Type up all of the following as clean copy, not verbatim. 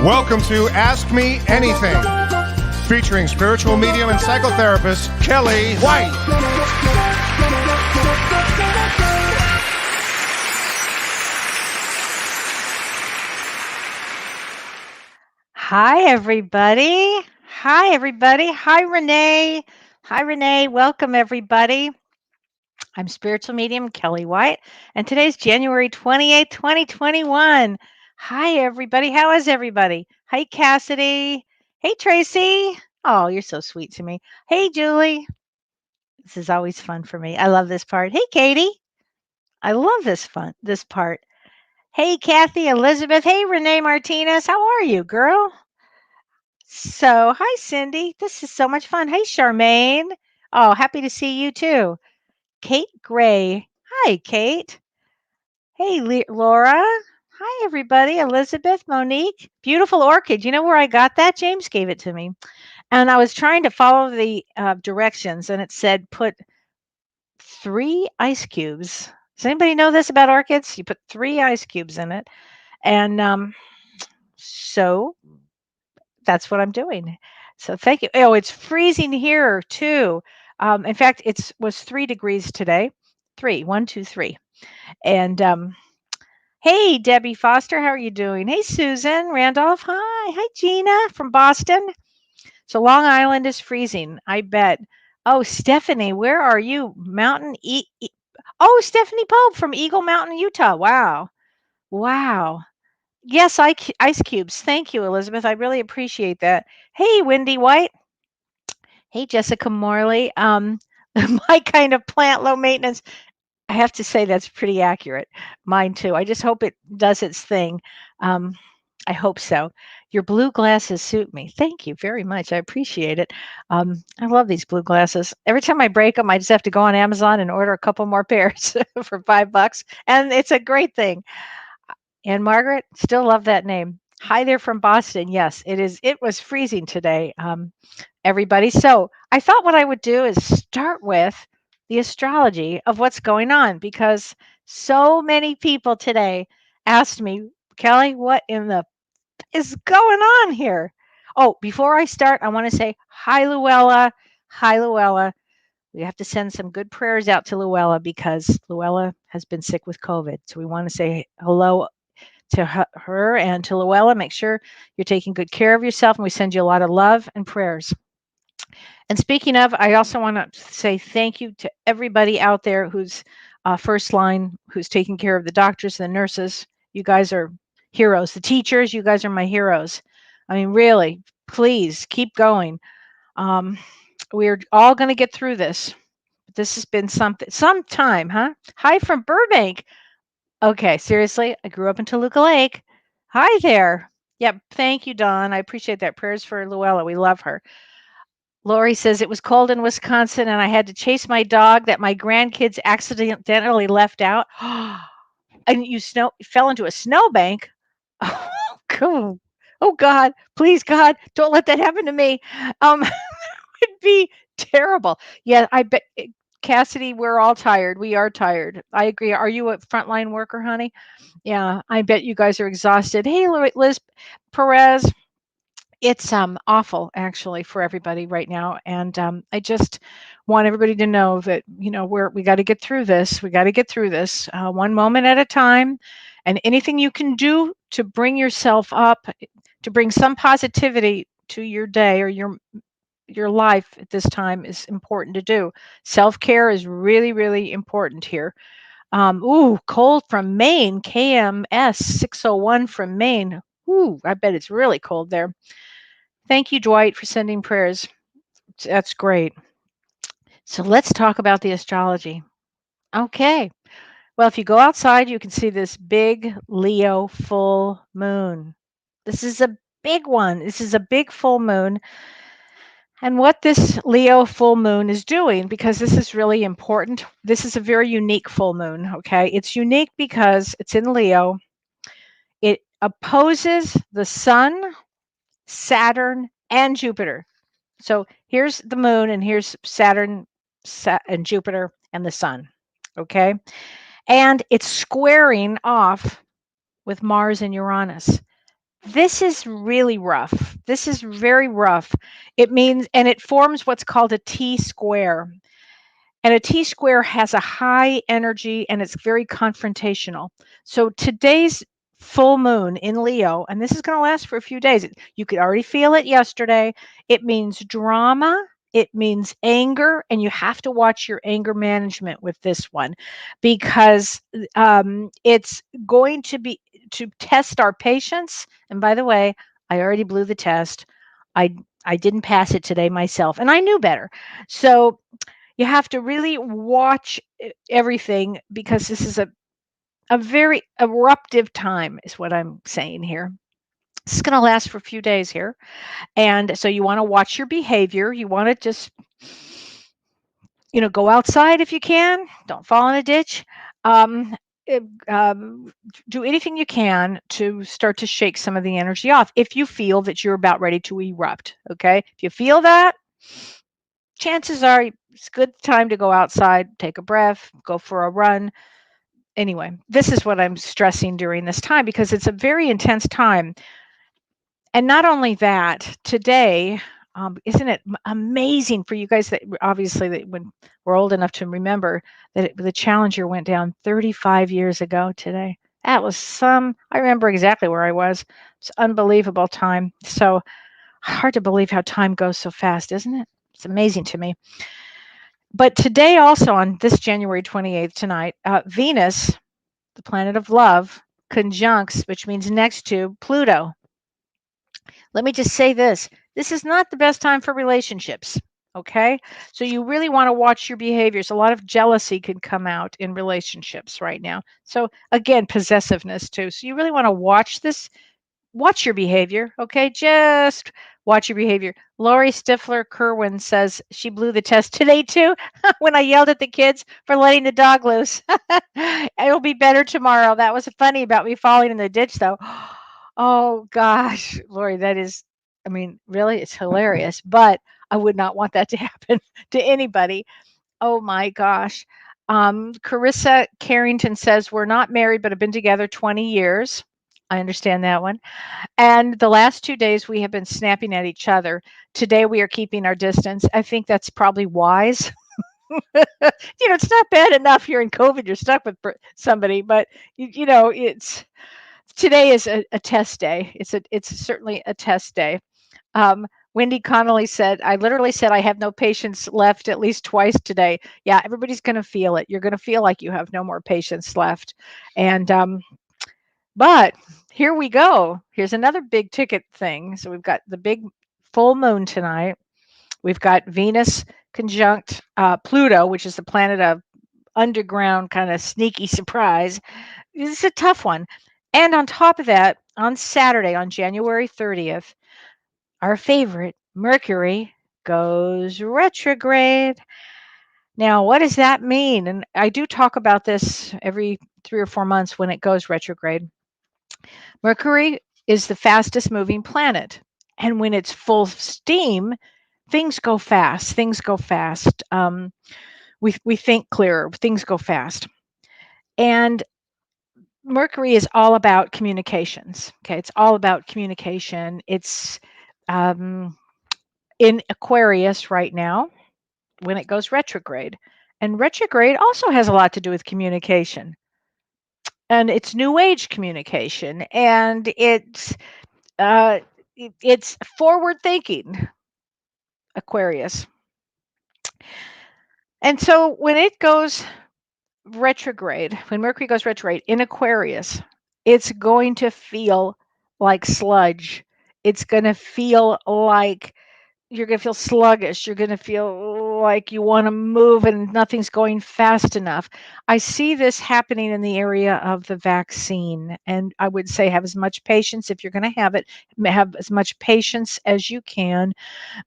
Welcome to Ask Me Anything, featuring spiritual medium and psychotherapist Kellee White. Hi, everybody. Hi, everybody. Hi, Renee. Hi, Renee. Welcome, everybody. I'm Spiritual Medium Kellee White, and today's January 28th, 2021. Hi, everybody. How is everybody? Hi, Cassidy. Hey, Tracy. Oh, you're so sweet to me. Hey, Julie. This is always fun for me. I love this part. Hey, Katie. I love this part. Hey, Kathy, Elizabeth. Hey, Renee Martinez. How are you, girl? So, hi, Cindy. This is so much fun. Hey, Charmaine. Oh, happy to see you too. Kate Gray. Hi, Kate. Hey, Laura. Hi, everybody. Elizabeth, Monique. Beautiful orchid. You know where I got that? James gave it to me. And I was trying to follow the directions, and it said put 3 ice cubes. Does anybody know this about orchids? You put 3 ice cubes in it. And so that's what I'm doing. So thank you. Oh, it's freezing here too. In fact, it was 3 degrees today. 3. And hey, Debbie Foster, how are you doing? Hey, Susan Randolph. Hi, Gina from Boston. So Long Island is freezing, I bet. Oh, Stephanie, where are you? Oh, Stephanie Pope from Eagle Mountain, Utah. Wow. Yes, ice cubes. Thank you, Elizabeth. I really appreciate that. Hey, Wendy White. Hey, Jessica Morley. My kind of plant, low maintenance. I have to say that's pretty accurate. Mine too. I just hope it does its thing. Um, I hope so. Your blue glasses suit me. Thank you very much. I appreciate it. I love these blue glasses. Every time I break them, I just have to go on Amazon and order a couple more pairs for $5, and it's a great thing. And Margaret, still love that name. Hi there from Boston. Yes, it is. It was freezing today, everybody. So I thought what I would do is start with the astrology of what's going on because so many people today asked me, Kellee, what in the is going on here? Oh, before I start, I want to say hi, Luella. Hi, Luella. We have to send some good prayers out to Luella because Luella has been sick with COVID. So we want to say hello to her and to Luella. Make sure you're taking good care of yourself, and we send you a lot of love and prayers. And speaking of, I also want to say thank you to everybody out there who's first line, who's taking care of the doctors, the nurses. You guys are heroes. The teachers, you guys are my heroes. I mean, really, please keep going. We're all going to get through this. This has been some time, huh? Hi from Burbank. Okay, seriously, I grew up in Toluca Lake. Hi there. Yep, thank you, Dawn. I appreciate that. Prayers for Luella. We love her. Lori says it was cold in Wisconsin and I had to chase my dog that my grandkids accidentally left out. And you fell into a snowbank. Oh, cool. Oh God, please God, don't let that happen to me. It'd be terrible. Yeah, I bet Cassidy, we're all tired. We are tired. I agree. Are you a frontline worker, honey? Yeah, I bet you guys are exhausted. Hey, Liz Perez. It's awful actually for everybody right now, and I just want everybody to know that we got to get through this. We got to get through this one moment at a time, and anything you can do to bring yourself up, to bring some positivity to your day or your life at this time is important to do. Self-care is really, really important here. Ooh, cold from Maine, KMS 601 from Maine. Ooh, I bet it's really cold there. Thank you, Dwight, for sending prayers. That's great. So let's talk about the astrology. Okay. Well, if you go outside, you can see this big Leo full moon. This is a big one. This is a big full moon. And what this Leo full moon is doing, because this is really important, this is a very unique full moon, okay? It's unique because it's in Leo. It opposes the sun, Saturn, and Jupiter. So here's the moon, and here's Saturn and Jupiter and the sun, okay? And it's squaring off with Mars and Uranus. This is really rough. This is very rough. It means, and it forms what's called a T square. And a T square has a high energy and it's very confrontational. So today's full moon in Leo, and this is going to last for a few days. You could already feel it yesterday. It means drama, it means anger, and you have to watch your anger management with this one because it's going to be to test our patience. And by the way, I already blew the test. I I didn't pass it today myself, and I knew better. So you have to really watch everything because this is a very eruptive time is what I'm saying here. It's going to last for a few days here. And so you want to watch your behavior. You want to just, go outside if you can. Don't fall in a ditch. Um, it- um, do anything you can to start to shake some of the energy off if you feel that you're about ready to erupt. Okay. If you feel that, chances are it's a good time to go outside, take a breath, go for a run. Anyway, this is what I'm stressing during this time because it's a very intense time. And not only that, today, isn't it amazing for you guys that obviously that when we're old enough to remember that the Challenger went down 35 years ago today. That was I remember exactly where I was. It's unbelievable time. So hard to believe how time goes so fast, isn't it? It's amazing to me. But today, also on this January 28th, tonight, Venus, the planet of love, conjuncts, which means next to Pluto. Let me just say this is not the best time for relationships. Okay. So you really want to watch your behaviors. A lot of jealousy can come out in relationships right now. So, again, possessiveness too. So, you really want to watch your behavior, okay? Just watch your behavior. Lori Stifler Kerwin says she blew the test today too when I yelled at the kids for letting the dog loose. It'll be better tomorrow. That was funny about me falling in the ditch though. Oh gosh, Lori, that is, I mean, really, it's hilarious, but I would not want that to happen to anybody. Oh my gosh. Carissa Carrington says, we're not married, but have been together 20 years. I understand that one. And the last 2 days we have been snapping at each other. Today we are keeping our distance. I think that's probably wise. It's not bad enough you're in COVID, you're stuck with somebody, but it's today is a test day. It's certainly a test day. Wendy Connolly said, I literally said I have no patience left at least twice today. Yeah, everybody's going to feel it. You're going to feel like you have no more patience left. And but here we go. Here's another big ticket thing. So we've got the big full moon tonight. We've got Venus conjunct Pluto, which is the planet of underground kind of sneaky surprise. This is a tough one. And on top of that, on Saturday, on January 30th, our favorite, Mercury, goes retrograde. Now, what does that mean? And I do talk about this every 3 or 4 months when it goes retrograde. Mercury is the fastest moving planet. And when it's full steam, things go fast. Things go fast. We think clearer. Things go fast. And Mercury is all about communications. Okay, it's all about communication. It's um, in Aquarius right now when it goes retrograde. And retrograde also has a lot to do with communication. And it's new age communication. And uh, it's forward thinking, Aquarius. And so when it goes retrograde, when Mercury goes retrograde in Aquarius, it's going to feel like sludge. It's going to feel like you're going to feel sluggish. You're going to feel like you want to move and nothing's going fast enough. I see this happening in the area of the vaccine. And I would say have as much patience if you're going to have it, have as much patience as you can,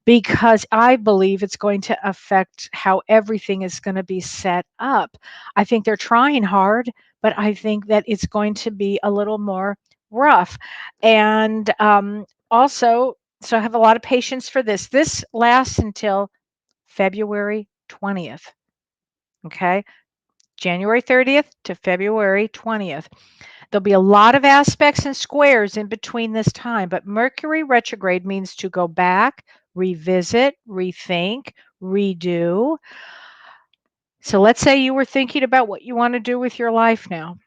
because I believe it's going to affect how everything is going to be set up. I think they're trying hard, but I think that it's going to be a little more rough. And also, so I have a lot of patience for this. This lasts until February 20th. Okay. January 30th to February 20th. There'll be a lot of aspects and squares in between this time, but Mercury retrograde means to go back, revisit, rethink, redo. So let's say you were thinking about what you want to do with your life now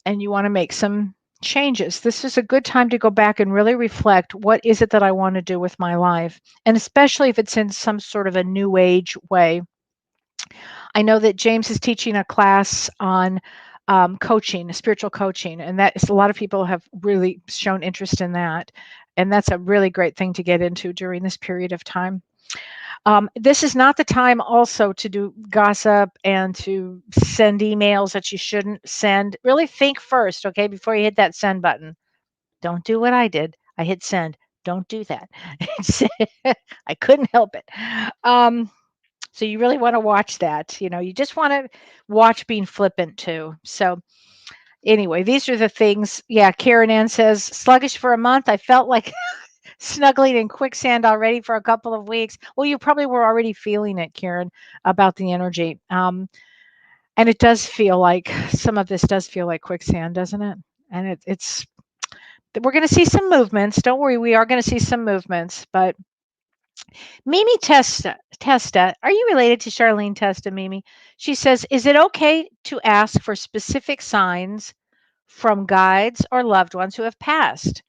and you want to make some changes. This is a good time to go back and really reflect, what is it that I want to do with my life? And especially if it's in some sort of a new age way. I know that James is teaching a class on coaching, spiritual coaching, and that is, a lot of people have really shown interest in that. And that's a really great thing to get into during this period of time. This is not the time also to do gossip and to send emails that you shouldn't send. Really think first, okay, before you hit that send button. Don't do what I did. I hit send. Don't do that. I couldn't help it. So you really want to watch that. You just want to watch being flippant too. So anyway, these are the things. Yeah, Karen Ann says, sluggish for a month. I felt like snuggling in quicksand already for a couple of weeks. Well, you probably were already feeling it, Karen, about the energy. And it does feel like, some of this does feel like quicksand, doesn't it? And it's we're going to see some movements. Don't worry, we are going to see some movements. But Mimi Testa, are you related to Charlene Testa, Mimi? She says, is it okay to ask for specific signs from guides or loved ones who have passed?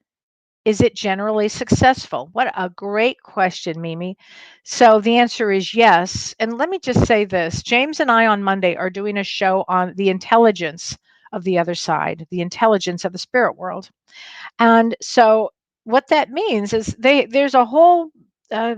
Is it generally successful? What a great question, Mimi. So the answer is yes. And let me just say this. James and I on Monday are doing a show on the intelligence of the other side, the intelligence of the spirit world. And so what that means is there's a uh,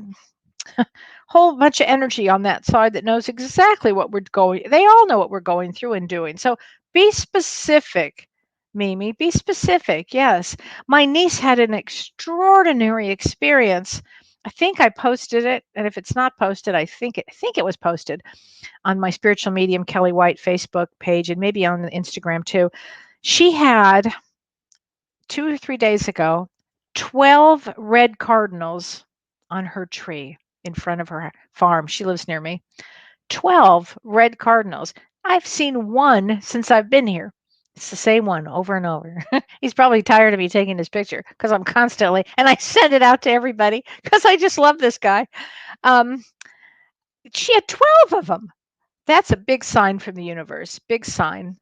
whole bunch of energy on that side that knows exactly what we're going. They all know what we're going through and doing. So be specific, Mimi. Be specific. Yes. My niece had an extraordinary experience. I think I posted it, and if it's not posted, I think it was posted on my Spiritual Medium Kellee White Facebook page and maybe on Instagram too. She had 2 or 3 days ago 12 red cardinals on her tree in front of her farm. She lives near me. 12 red cardinals. I've seen one since I've been here. It's the same one over and over. He's probably tired of me taking this picture because I'm constantly, and I send it out to everybody because I just love this guy. Um, she had 12 of them. That's a big sign from the universe. Big sign.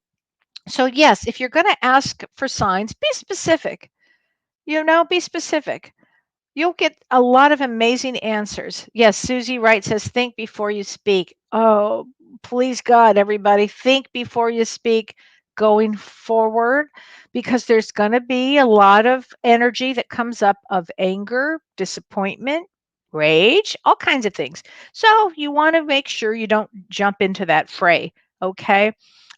So, yes, if you're going to ask for signs, be specific. Be specific. You'll get a lot of amazing answers. Yes, Susie Wright says, think before you speak. Oh, please God, everybody, think before you speak going forward, because there's going to be a lot of energy that comes up of anger, disappointment, rage, all kinds of things. So you want to make sure you don't jump into that fray, okay?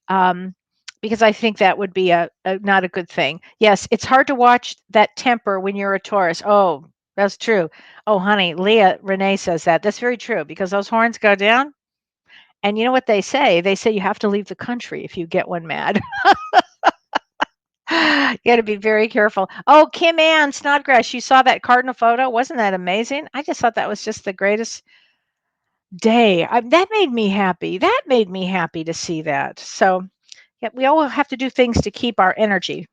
Um, because I think that would be a not a good thing. Yes, it's hard to watch that temper when you're a Taurus. Oh, that's true. Oh, honey, Leah Renee says that. That's very true because those horns go down. And you know what they say? They say you have to leave the country if you get one mad. You got to be very careful. Oh, Kim Ann Snodgrass, you saw that cardinal photo? Wasn't that amazing? I just thought that was just the greatest day. That made me happy. That made me happy to see that. So, yeah, we all have to do things to keep our energy.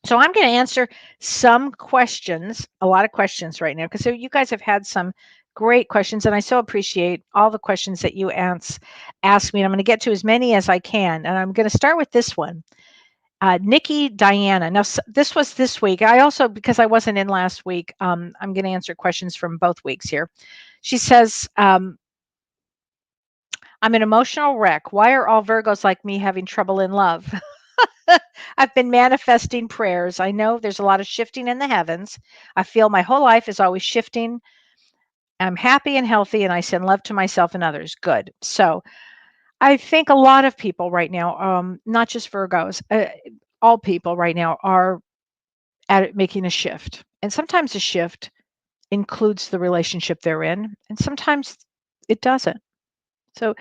So I'm going to answer some questions, a lot of questions right now, because so you guys have had some great questions, and I so appreciate all the questions that you ask me. I'm going to get to as many as I can, and I'm going to start with this one. Nikki Diana. Now, this was this week. I also, because I wasn't in last week, I'm going to answer questions from both weeks here. She says, I'm an emotional wreck. Why are all Virgos like me having trouble in love? I've been manifesting prayers. I know there's a lot of shifting in the heavens. I feel my whole life is always shifting. I'm happy and healthy, and I send love to myself and others. Good. So I think a lot of people right now, not just Virgos, all people right now are making a shift. And sometimes a shift includes the relationship they're in, and sometimes it doesn't. So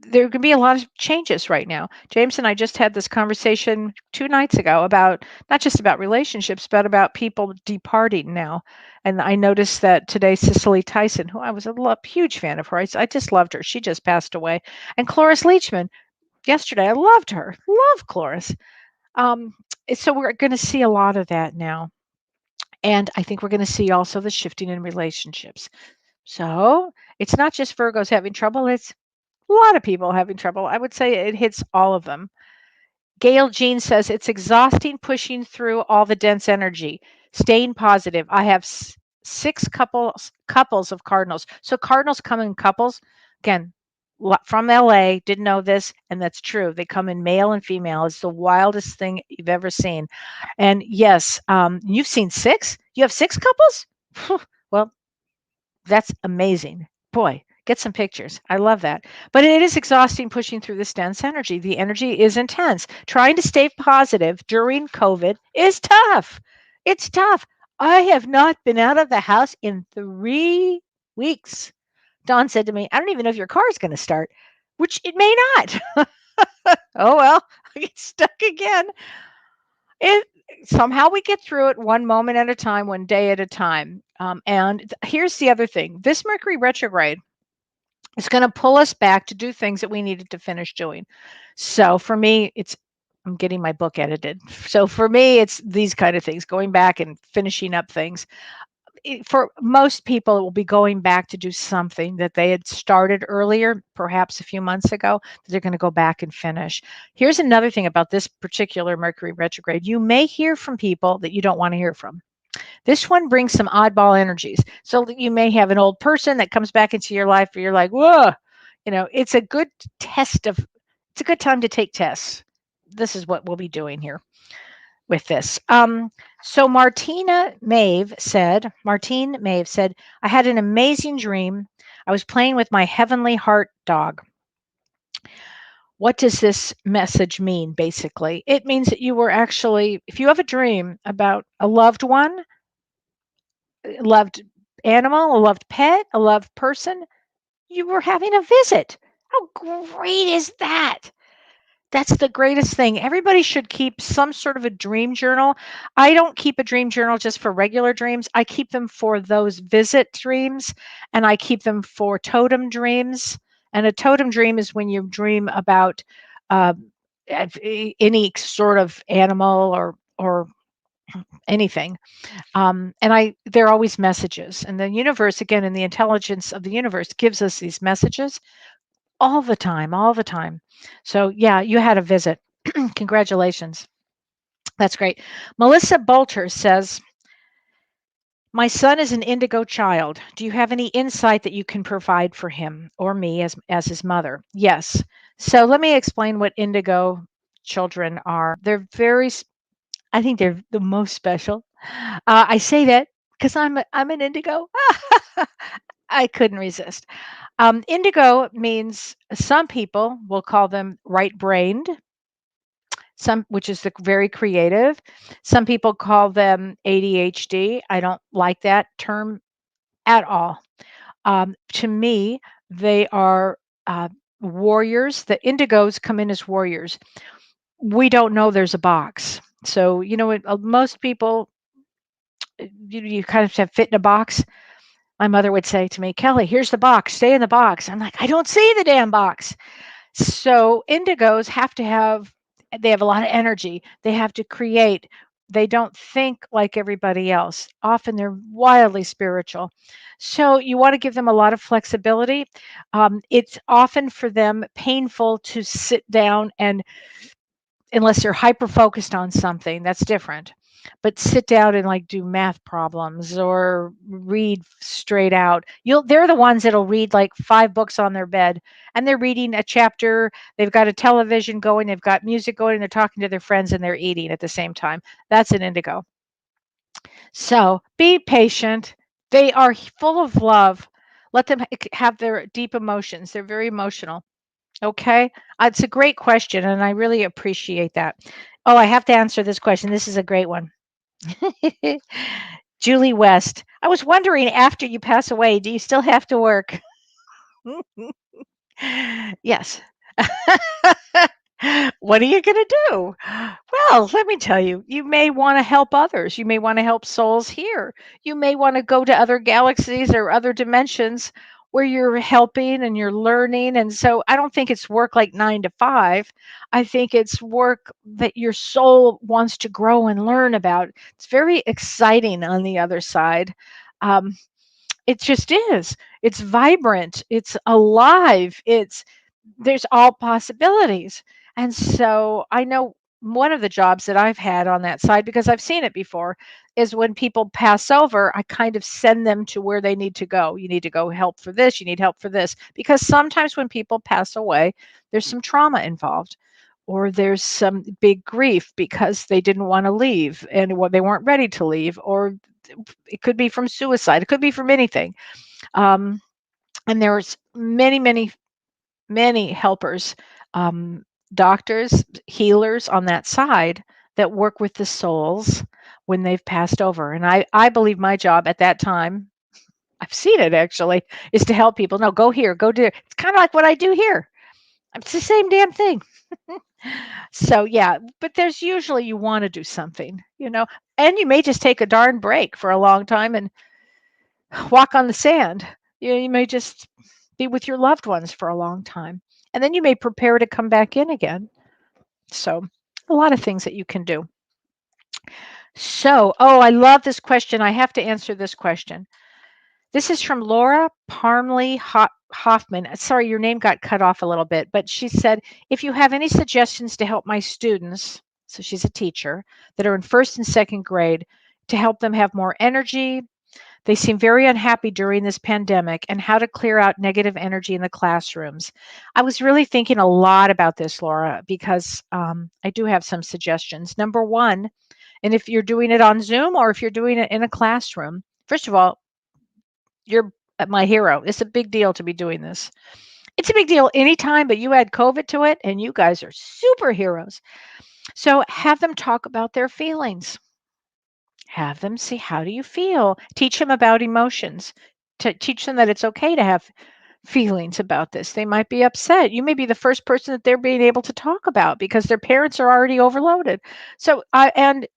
there can be a lot of changes right now. James and I just had this conversation 2 nights ago about not just about relationships, but about people departing now. And I noticed that today, Cicely Tyson, who I was a huge fan of her, I just loved her. She just passed away. And Cloris Leachman, yesterday, I loved her. Love Cloris. Um, so we're going to see a lot of that now. And I think we're going to see also the shifting in relationships. So it's not just Virgos having trouble, it's a lot of people having trouble. I would say it hits all of them. Gail Jean says it's exhausting pushing through all the dense energy, staying positive. I have six couples of cardinals. So cardinals come in couples. Again, from LA, didn't know this, and that's true. They come in male and female. It's the wildest thing you've ever seen. And yes, you've seen six. You have six couples. Well, that's amazing. Boy, get some pictures. I love that. But it is exhausting pushing through this dense energy. The energy is intense. Trying to stay positive during COVID is tough. It's tough. I have not been out of the house in 3 weeks. Dawn said to me, I don't even know if your car is going to start, which it may not. Oh, well, I get stuck again. It somehow we get through it one moment at a time, one day at a time. And here's the other thing: this Mercury retrograde is going to pull us back to do things that we needed to finish doing. So for me, I'm getting my book edited. So for me, it's these kind of things: going back and finishing up things. For most people, it will be going back to do something that they had started earlier, perhaps a few months ago, that they're going to go back and finish. Here's another thing about this particular Mercury retrograde: you may hear from people that you don't want to hear from. This one brings some oddball energies. So you may have an old person that comes back into your life where you're like, whoa, it's a good it's a good time to take tests. This is what we'll be doing here with this. So Martine Maeve said, I had an amazing dream. I was playing with my heavenly heart dog. What does this message mean, basically? It means that you were actually, if you have a dream about a loved one, a loved animal, a loved pet, a loved person, you were having a visit. How great is that? That's the greatest thing. Everybody should keep some sort of a dream journal. I don't keep a dream journal just for regular dreams. I keep them for those visit dreams, and I keep them for totem dreams. And a totem dream is when you dream about uh, any sort of animal or anything. And they're always messages. And the universe, again, in the intelligence of the universe, gives us these messages all the time, all the time. So yeah, you had a visit. Congratulations. That's great. Melissa Bolter says, my son is an indigo child. Do you have any insight that you can provide for him or me as his mother? Yes. So let me explain what indigo children are. I think they're the most special. I say that because I'm an indigo. I couldn't resist. Indigo means some people will call them right-brained, which is very creative. Some people call them ADHD. I don't like that term at all. To me, they are warriors. The indigos come in as warriors. We don't know there's a box. So, most people, you kind of have fit in a box. My mother would say to me, Kelly, here's the box, stay in the box. I'm like, I don't see the damn box. So indigos they have a lot of energy. They have to create. They don't think like everybody else. Often they're wildly spiritual. So you want to give them a lot of flexibility. It's often for them painful to sit down and, unless they're hyper focused on something, that's different. But sit down and like do math problems or read straight out. They're the ones that'll read like 5 books on their bed, and they're reading a chapter. They've got a television going, they've got music going, and they're talking to their friends and they're eating at the same time. That's an indigo. So be patient. They are full of love. Let them have their deep emotions. They're very emotional. Okay. It's a great question, and I really appreciate that. Oh, I have to answer this question. This is a great one. Julie West, I was wondering, after you pass away, do you still have to work? Yes. What are you going to do? Well, let me tell you, you may want to help others. You may want to help souls here. You may want to go to other galaxies or other dimensions where you're helping and you're learning. And so I don't think it's work like 9 to 5. I think it's work that your soul wants to grow and learn about. It's very exciting on the other side. Um, it just is. It's vibrant. It's alive. There's all possibilities. And so I know one of the jobs that I've had on that side, because I've seen it before, is when people pass over, I kind of send them to where they need to go. You need to go help for this, you need help for this. Because sometimes when people pass away, there's some trauma involved. Or there's some big grief because they didn't want to leave and they weren't ready to leave. Or it could be from suicide. It could be from anything. Um, and there's many helpers, um, doctors, healers on that side that work with the souls when they've passed over. And I believe my job at that time, I've seen it actually, is to help people. No, go here, go there. It's kind of like what I do here. It's the same damn thing. So yeah, but there's usually you want to do something, and you may just take a darn break for a long time and walk on the sand. You may just be with your loved ones for a long time. And then you may prepare to come back in again. So, a lot of things that you can do. So, oh, I love this question. I have to answer this question. This is from Laura Parmley Hoffman. Sorry, your name got cut off a little bit, but she said, if you have any suggestions to help my students, so she's a teacher, that are in first and second grade, to help them have more energy, they seem very unhappy during this pandemic, and how to clear out negative energy in the classrooms. I was really thinking a lot about this, Laura, because I do have some suggestions. Number one, and if you're doing it on Zoom or if you're doing it in a classroom, first of all, you're my hero. It's a big deal to be doing this. It's a big deal anytime, but you add COVID to it, and you guys are superheroes. So have them talk about their feelings. Have them see, how do you feel? Teach them about emotions. To teach them that it's okay to have feelings about this. They might be upset. You may be the first person that they're being able to talk about because their parents are already overloaded. So and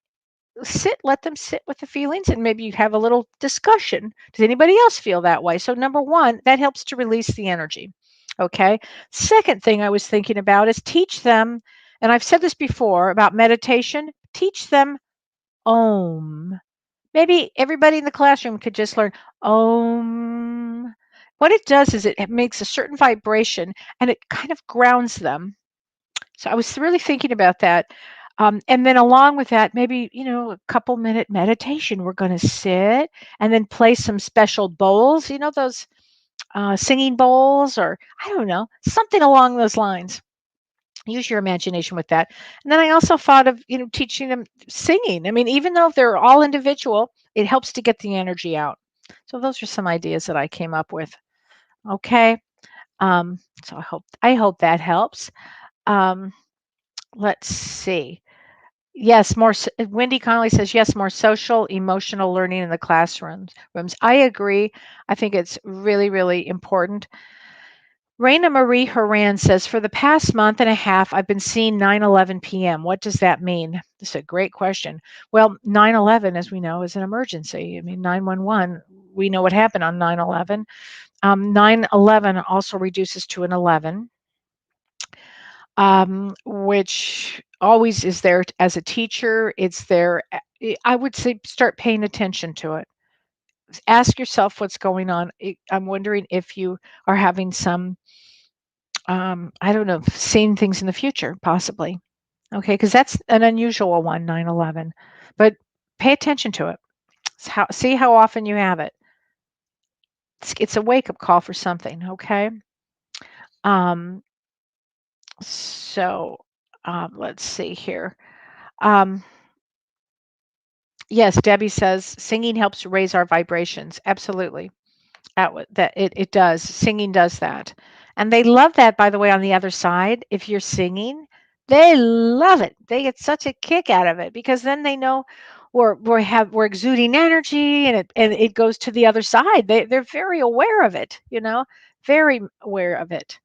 let them sit with the feelings, and maybe you have a little discussion. Does anybody else feel that way? So number one, that helps to release the energy. Okay. Second thing I was thinking about is teach them, and I've said this before about meditation, teach them Om. Maybe everybody in the classroom could just learn Om. What it does is it makes a certain vibration and it kind of grounds them. So I was really thinking about that. And then along with that, maybe, a couple minute meditation. We're going to sit and then play some special bowls, those singing bowls, or I don't know, something along those lines. Use your imagination with that. And then I also thought of, teaching them singing. I mean, even though they're all individual, it helps to get the energy out. So those are some ideas that I came up with. Okay. So I hope that helps. Um, let's see. Yes, Wendy Connolly says, yes, more social, emotional learning in the classrooms. I agree. I think it's really, really important. Raina Marie Horan says, for the past month and a half, I've been seeing 9/11 p.m. What does that mean? This is a great question. Well, 9/11, as we know, is an emergency. I mean, 911, we know what happened on 9/11. 9/11 also reduces to an 11, which always is there as a teacher. It's there. I would say start paying attention to it. Ask yourself what's going on. I'm wondering if you are having some I don't know, seeing things in the future, possibly. Okay, because that's an unusual one, 9/11. But pay attention to it. See how often you have it. It's a wake up call for something. Okay. Um, so let's see here. Um, yes, Debbie says singing helps raise our vibrations. Absolutely. That it does. Singing does that. And they love that, by the way, on the other side. If you're singing, they love it. They get such a kick out of it because then they know we're exuding energy, and it goes to the other side. They're very aware of it, very aware of it.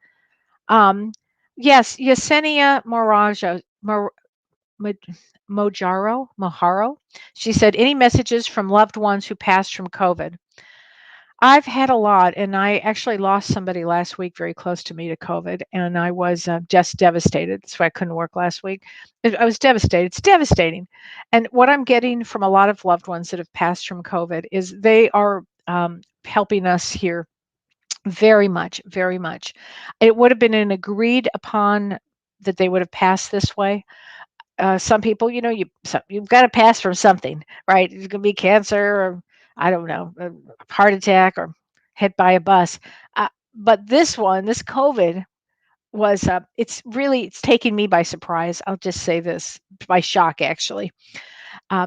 Um, yes, Yesenia Mo- Mojaro. She said, any messages from loved ones who passed from COVID? I've had a lot, and I actually lost somebody last week very close to me to COVID, and I was just devastated. That's why I couldn't work last week. I was devastated. It's devastating. And what I'm getting from a lot of loved ones that have passed from COVID is they are helping us here very much, very much. It would have been an agreed upon that they would have passed this way. Some people, you've got to pass from something, right? It's going to be cancer, or I don't know, a heart attack, or hit by a bus. But this COVID was, it's taking me by surprise. I'll just say this, by shock actually,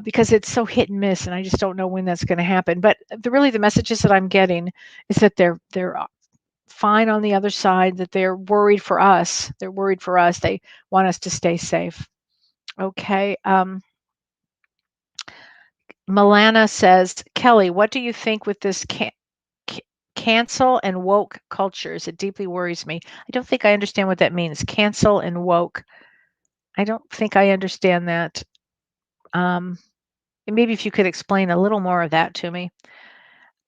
because it's so hit and miss, and I just don't know when that's going to happen. But really, the messages that I'm getting is that they're fine on the other side. That they're worried for us. They're worried for us. They want us to stay safe. Okay. Milana says, Kelly, what do you think with this cancel and woke cultures? It deeply worries me. I don't think I understand what that means. Cancel and woke. I don't think I understand that. Maybe if you could explain a little more of that to me.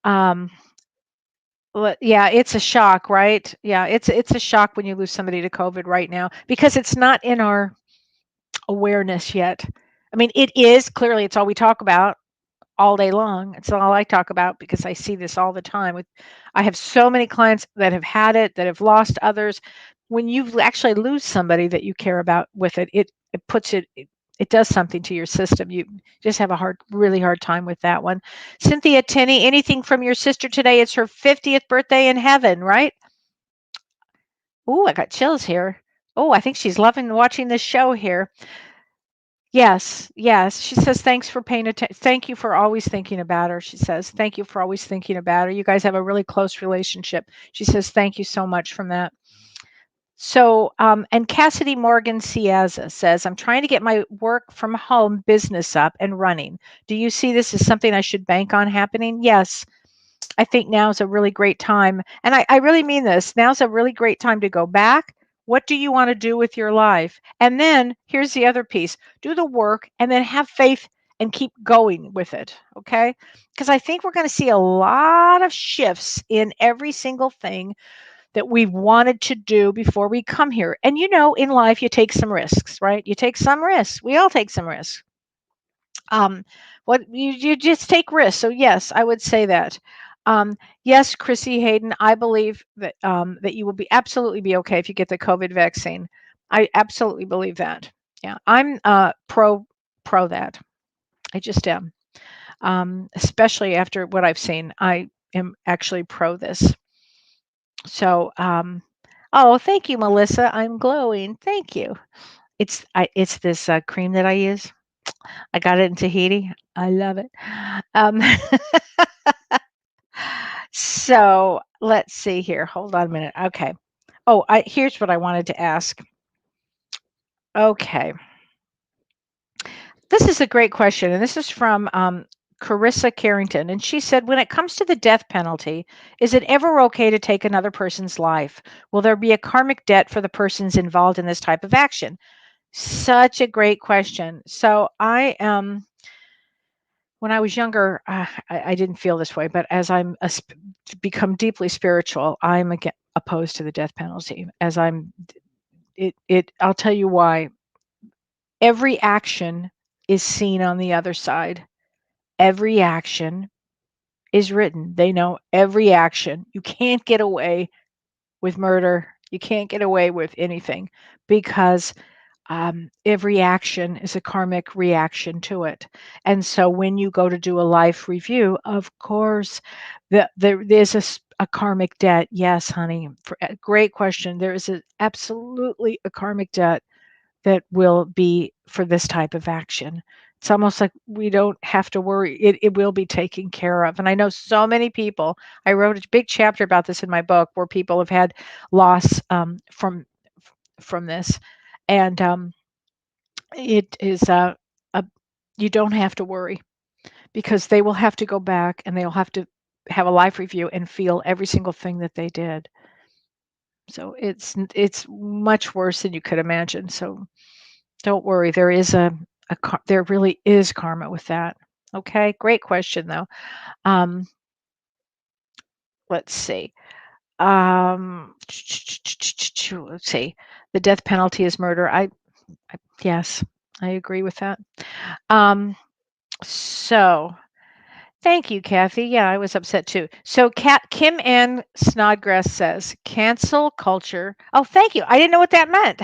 Yeah, it's a shock, right? Yeah, it's a shock when you lose somebody to COVID right now because it's not in our awareness yet. I mean, it is clearly, it's all we talk about all day long. It's all I talk about because I see this all the time. I have so many clients that have had it, that have lost others. When you actually lose somebody that you care about with it, it puts it does something to your system. You just have a really hard time with that one. Cynthia Tinney, anything from your sister today? It's her 50th birthday in heaven, right? Oh, I got chills here. Oh, I think she's loving watching this show here. Yes, yes. She says, thanks for paying attention. Thank you for always thinking about her. She says, thank you for always thinking about her. You guys have a really close relationship. She says, thank you so much from that. So, and Cassidy Morgan Ciazza says, I'm trying to get my work from home business up and running. Do you see this as something I should bank on happening? Yes. I think now's a really great time. And I really mean this. Now's a really great time to go back. What do you want to do with your life? And then here's the other piece, do the work and then have faith and keep going with it. Okay. Because I think we're going to see a lot of shifts in every single thing that we wanted to do before we come here. And in life, you take some risks, right? You take some risks. We all take some risks. What you just take risks. So yes, I would say that. Yes, Chrissy Hayden, I believe that you will absolutely be okay if you get the COVID vaccine. I absolutely believe that. Yeah, I'm pro that. I just am. Especially after what I've seen, I am actually pro this. So, oh, thank you, Melissa. I'm glowing. Thank you. It's this cream that I use. I got it in Tahiti. I love it. Um, so let's see here. Hold on a minute. Okay. Oh, here's what I wanted to ask. Okay. This is a great question, and this is from Carissa Carrington. And she said, when it comes to the death penalty, is it ever okay to take another person's life? Will there be a karmic debt for the persons involved in this type of action? Such a great question. So I when I was younger, I didn't feel this way, but as become deeply spiritual, I'm opposed to the death penalty. As I'll tell you why. Every action is seen on the other side. Every action is written. They know every action. You can't get away with murder. You can't get away with anything because every action is a karmic reaction to it. And so when you go to do a life review, of course, there's a karmic debt. Yes, honey. Great question. There is absolutely a karmic debt that will be for this type of action. It's almost like we don't have to worry. It will be taken care of. And I know so many people, I wrote a big chapter about this in my book where people have had loss from this. And it is a you don't have to worry because they will have to go back and they'll have to have a life review and feel every single thing that they did. So it's much worse than you could imagine. So don't worry, there there really is karma with that. Okay, great question though. Um, let's see. Let's see. The death penalty is murder. Yes, I agree with that. Um, so thank you, Kathy. Yeah, I was upset too. So Kim Ann Snodgrass says, cancel culture. Oh, thank you. I didn't know what that meant.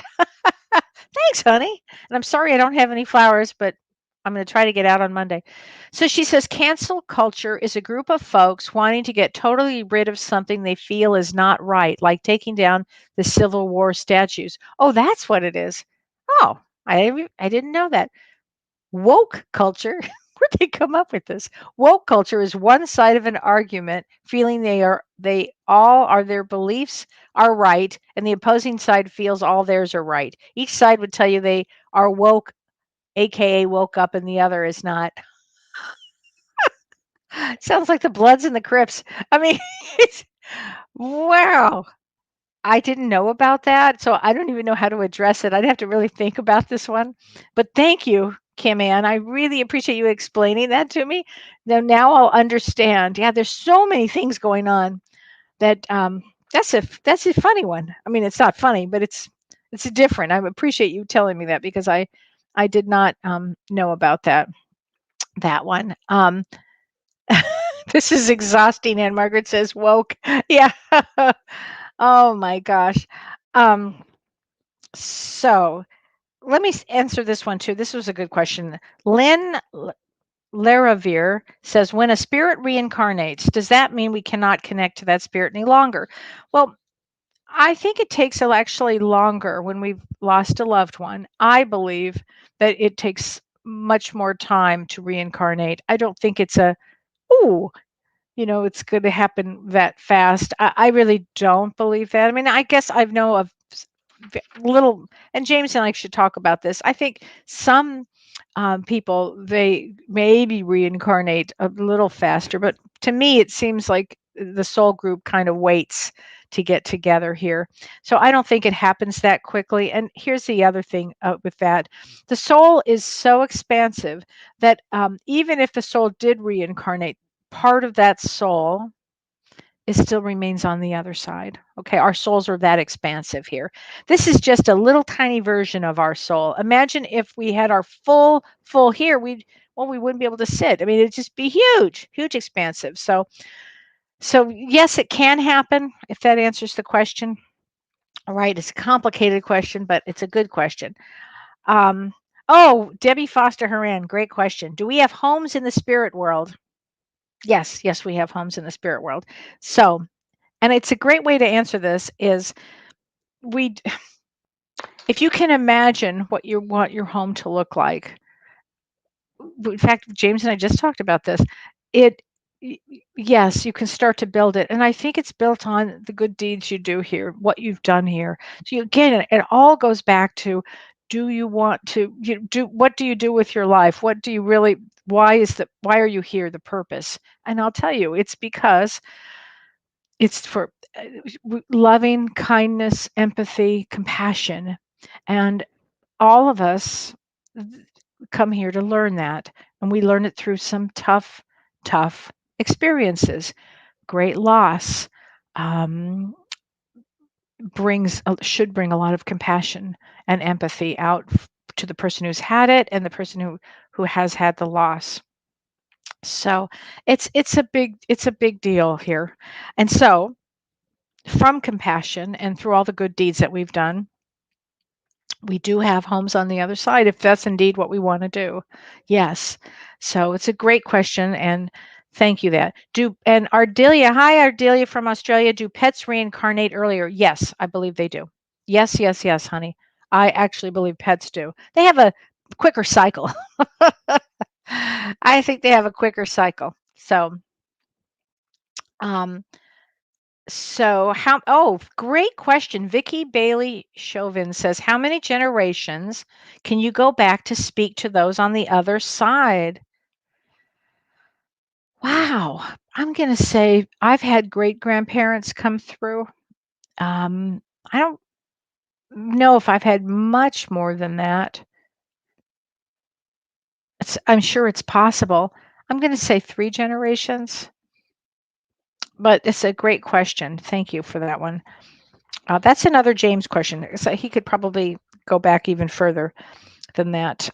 Thanks, honey. And I'm sorry I don't have any flowers, but I'm going to try to get out on Monday. So she says, cancel culture is a group of folks wanting to get totally rid of something they feel is not right, like taking down the Civil War statues. Oh, that's what it is. Oh, I didn't know that. Woke culture. Where'd they come up with this? Woke culture is one side of an argument, feeling they all are their beliefs are right, and the opposing side feels all theirs are right. Each side would tell you they are woke, aka woke up, and the other is not. Sounds like the Bloods and the Crips. I mean, it's, wow. I didn't know about that, so I don't even know how to address it. I'd have to really think about this one. But thank you, Kim Ann. I really appreciate you explaining that to me. Now I'll understand. Yeah, there's so many things going on that that's a funny one. I mean, it's not funny, but it's different. I appreciate you telling me that because I did not know about that one. This is exhausting, and Margaret says woke. Yeah. Oh my gosh. Um, so let me answer this one too. This was a good question. Lynn Laravere says, when a spirit reincarnates, does that mean we cannot connect to that spirit any longer? Well, I think it takes actually longer when we've lost a loved one. I believe that it takes much more time to reincarnate. I don't think it's ooh, it's going to happen that fast. I really don't believe that. I mean, I guess I know of little, and James and I should talk about this. I think some people, they maybe reincarnate a little faster, but to me, it seems like the soul group kind of waits to get together here. So I don't think it happens that quickly. And here's the other thing with that. The soul is so expansive that even if the soul did reincarnate, part of that soul, it still remains on the other side. Okay, our souls are that expansive here. This is just a little tiny version of our soul. Imagine if we had our full here, we wouldn't be able to sit. I mean, it'd just be huge expansive. So yes, it can happen if that answers the question. All right, it's a complicated question, but it's a good question. Um, oh, Debbie Foster Haran, great question. Do we have homes in the spirit world? Yes, we have homes in the spirit world. So, and it's a great way to answer this is we if you can imagine what you want your home to look like. In fact, James and I just talked about this. It yes, you can start to build it, and I think it's built on the good deeds you do here, what you've done here. So again, it all goes back to, do you want to do what do you do with your life? What do you really, why are you here, the purpose? And I'll tell you, it's because it's for loving kindness, empathy, compassion, and all of us come here to learn that, and we learn it through some tough experiences. Great loss um, should bring a lot of compassion and empathy out to the person who's had it and the person who has had the loss. So it's a big deal here. And so from compassion and through all the good deeds that we've done, we do have homes on the other side if that's indeed what we want to do. Yes. So it's a great question, and thank you that. And Ardelia, hi Ardelia from Australia, do pets reincarnate earlier? Yes, I believe they do. Yes, honey. I actually believe pets do. They have a quicker cycle. I think they have a quicker cycle. Um, great question. Vicky Bailey Chauvin says, how many generations can you go back to speak to those on the other side? Wow. I'm going to say I've had great grandparents come through. I don't know if I've had much more than that. I'm sure it's possible. I'm going to say 3 generations. but it's a great question. Thank you for that one. That's another James question. So he could probably go back even further than that.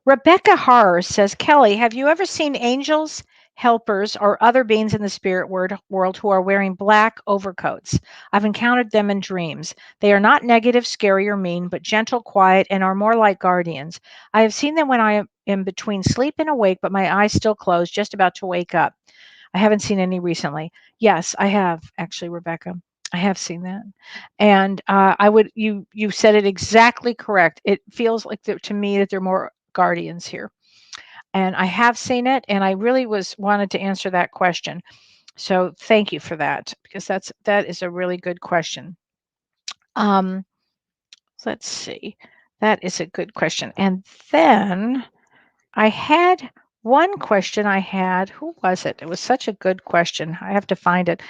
Rebecca Harr says, Kelly, have you ever seen angels, helpers, or other beings in the spirit world who are wearing black overcoats? I've encountered them in dreams. They are not negative, scary, or mean, but gentle, quiet, and are more like guardians. I have seen them when I am between sleep and awake, but my eyes still closed, just about to wake up. I haven't seen any recently. Yes, I have actually, Rebecca. I have seen that, and I would you said it exactly correct. It feels like to me that they're more guardians here, and I have seen it, and I really was wanted to answer that question. So thank you for that because that is a really good question. Um, let's see, that is a good question, and then I had one question I had. Who was it? It was such a good question. I have to find it.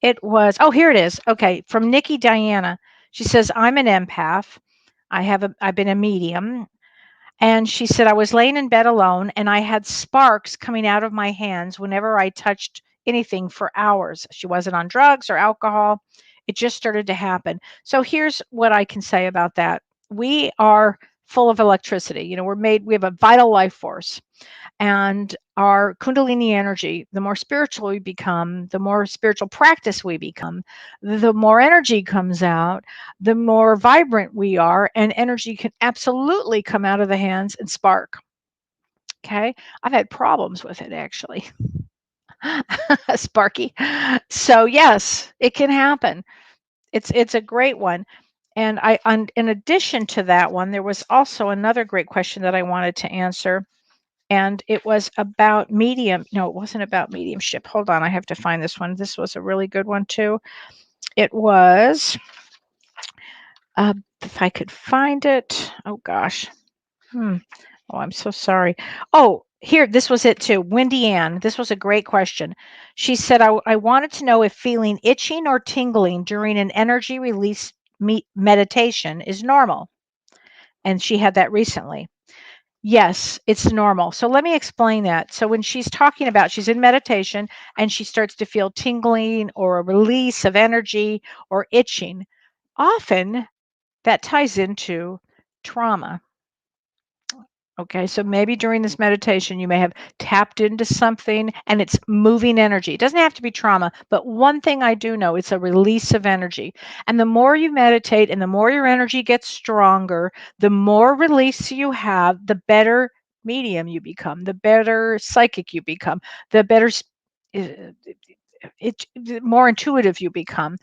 It was, oh, here it is. Okay, from Nikki Diana. She says, I'm an empath. I've been a medium. And she said, I was laying in bed alone and I had sparks coming out of my hands whenever I touched anything for hours. She wasn't on drugs or alcohol. It just started to happen. So here's what I can say about that. We are full of electricity. We have a vital life force, and our kundalini energy, the more spiritual we become, the more spiritual practice we become, the more energy comes out, the more vibrant we are, and energy can absolutely come out of the hands and spark. Okay, I've had problems with it actually. Sparky. So yes, it can happen. It's a great one. And in addition to that one, there was also another great question that I wanted to answer, and it was about medium. No, it wasn't about mediumship. Hold on, I have to find this one. This was a really good one too. It was, if I could find it. Oh gosh. Oh, I'm so sorry. Oh, here, this was it too. Wendy Ann, this was a great question. She said, I wanted to know if feeling itching or tingling during an energy release meditation is normal. And she had that recently. Yes, it's normal. So let me explain that. So when she's talking about she's in meditation and she starts to feel tingling or a release of energy or itching, often that ties into trauma. Okay, so maybe during this meditation, you may have tapped into something and it's moving energy. It doesn't have to be trauma, but one thing I do know, it's a release of energy. And the more you meditate and the more your energy gets stronger, the more release you have, the better medium you become, the better psychic you become, the better uh, the more intuitive you become.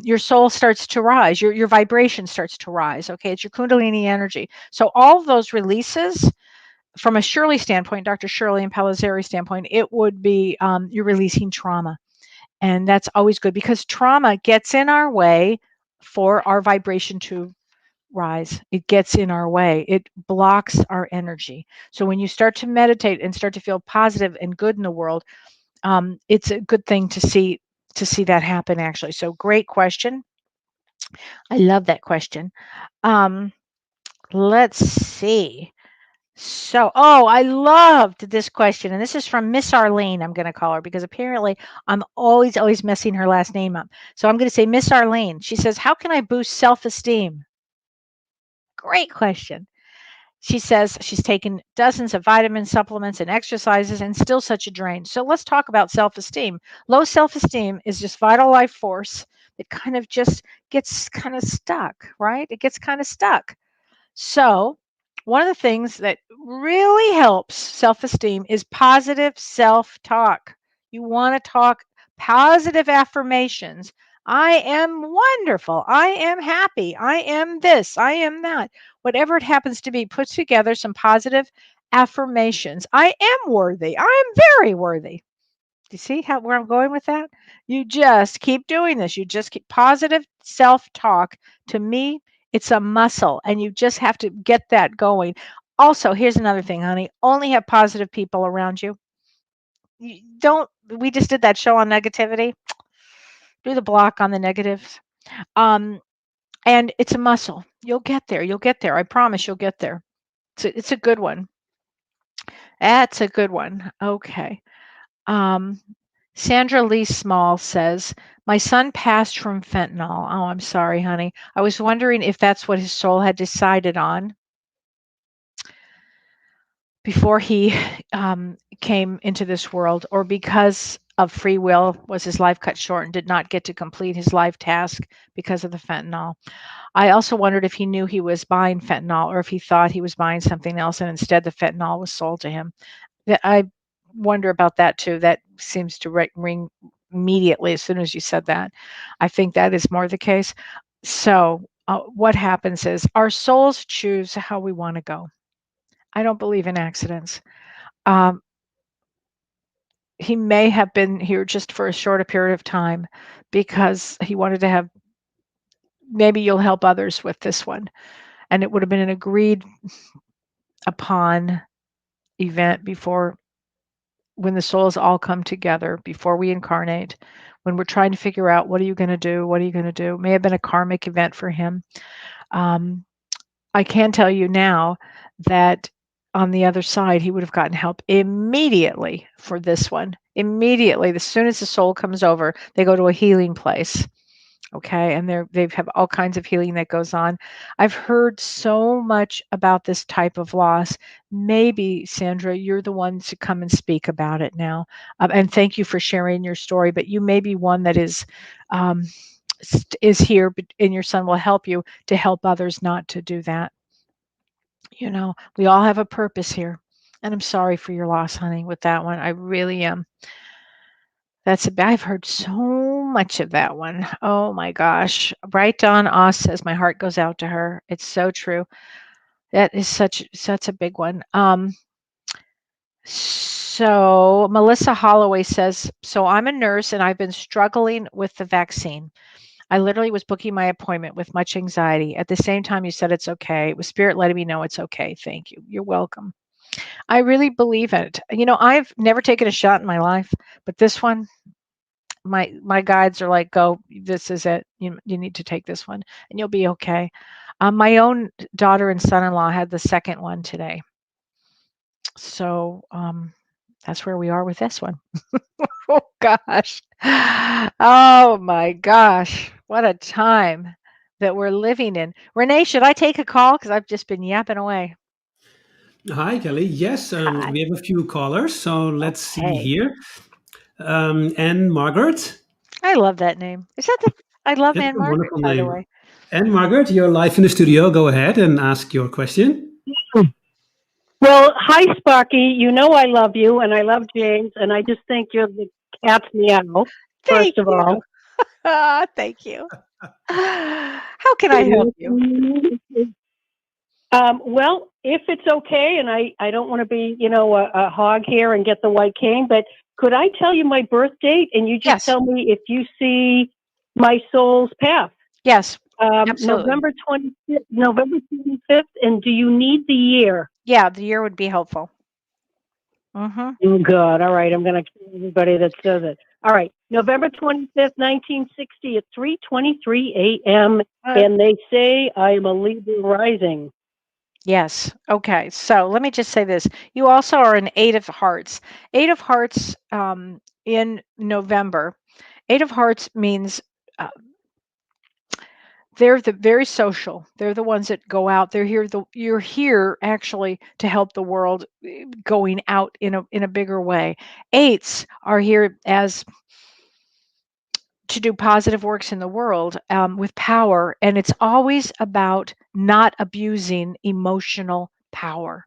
Your soul starts to rise, your vibration starts to rise. Okay, it's your kundalini energy. So all of those releases, from a Shirley standpoint, Dr. Shirley and Palazzari standpoint, it would be you're releasing trauma. And that's always good because trauma gets in our way for our vibration to rise. It gets in our way. It blocks our energy. So when you start to meditate and start to feel positive and good in the world, it's a good thing to see that happen actually. So great question. I love that question. Um, let's see. So, oh, I loved this question. And this is from Miss Arlene, I'm going to call her because apparently I'm always messing her last name up. So I'm going to say Miss Arlene. She says, how can I boost self-esteem? Great question. She says she's taken dozens of vitamin supplements and exercises and still such a drain. So let's talk about self-esteem. Low self-esteem is just vital life force. It kind of just gets kind of stuck, right? It gets kind of stuck. So, one of the things that really helps self esteem is positive self talk. You want to talk positive affirmations. I am wonderful. I am happy. I am this. I am that. Whatever it happens to be, put together some positive affirmations. I am worthy. I am very worthy. Do you see where I'm going with that? You just keep doing this. You just keep positive self-talk. To me, it's a muscle, and you just have to get that going. Also, here's another thing, honey. Only have positive people around you. You don't we just did that show on negativity. Do the block on the negatives. Um, and it's a muscle. You'll get there. You'll get there. I promise you'll get there. It's a good one. That's a good one. Okay. Um, Sandra Lee Small says, my son passed from fentanyl. Oh, I'm sorry, honey. I was wondering if that's what his soul had decided on before he came into this world, or because of free will was his life cut short and did not get to complete his life task because of the fentanyl. I also wondered if he knew he was buying fentanyl or if he thought he was buying something else and instead the fentanyl was sold to him. I wonder about that too. That seems to ring immediately as soon as you said that. I think that is more the case. So, what happens is our souls choose how we want to go. I don't believe in accidents. Um, he may have been here just for a shorter period of time because he wanted to have, maybe you'll help others with this one. And it would have been an agreed upon event before, when the souls all come together before we incarnate, when we're trying to figure out what are you going to do, what are you going to do. May have been a karmic event for him. Um, I can tell you now that on the other side, he would have gotten help immediately for this one. Immediately, as soon as the soul comes over, they go to a healing place. Okay, and they have all kinds of healing that goes on. I've heard so much about this type of loss. Maybe, Sandra, you're the one to come and speak about it now. And thank you for sharing your story. But you may be one that um, is here, and your son will help you to help others not to do that. You know, we all have a purpose here. And I'm sorry for your loss, honey, with that one. I really am. I've heard so much of that one. Oh my gosh. Right Dawn Oz says my heart goes out to her. It's so true. That is such a big one. So Melissa Holloway says, so I'm a nurse and I've been struggling with the vaccine. I literally was booking my appointment with much anxiety. At the same time, you said it's okay. It was spirit letting me know it's okay. Thank you. You're welcome. I really believe it. You know, I've never taken a shot in my life, but this one, my guides are like, go, this is it. You need to take this one and you'll be okay. My own daughter and son-in-law had the second one today. So that's where we are with this one. Oh gosh. Oh my gosh. What a time that we're living in. Renee, should I take a call? Because I've just been yapping away. Hi, Kelly. Yes, Hi. we have a few callers, so let's see Hey, here. And Margaret, I love that name. Is that the? I love it's Anne a Margaret, wonderful by the name. way. And Margaret, you're live in the studio. Go ahead and ask your question. Well, hi, Sparky. You know I love you, and I love James, and I just think you're the cat's meow, Thank first of you. all. Thank you. How can I help you? Well, if it's okay, and I don't want to be, a hog here and get the white cane, but could I tell you my birth date, and you just Yes. tell me if you see my soul's path? Yes. Absolutely. November 25th, and do you need the year? Yeah, the year would be helpful. Mm-hmm. Oh, good. All right. I'm going to kill everybody that says it. All right. November 25th, 1960 at 3:23 a.m. And they say I'm a Libra rising. Yes. Okay. So let me just say this. You also are an Eight of Hearts. Eight of Hearts in November. Eight of Hearts means uh, they're the very social. They're the ones that go out. They're here. You're here actually to help the world going out in a bigger way. Eights are here as to do positive works in the world with power, and it's always about not abusing emotional power.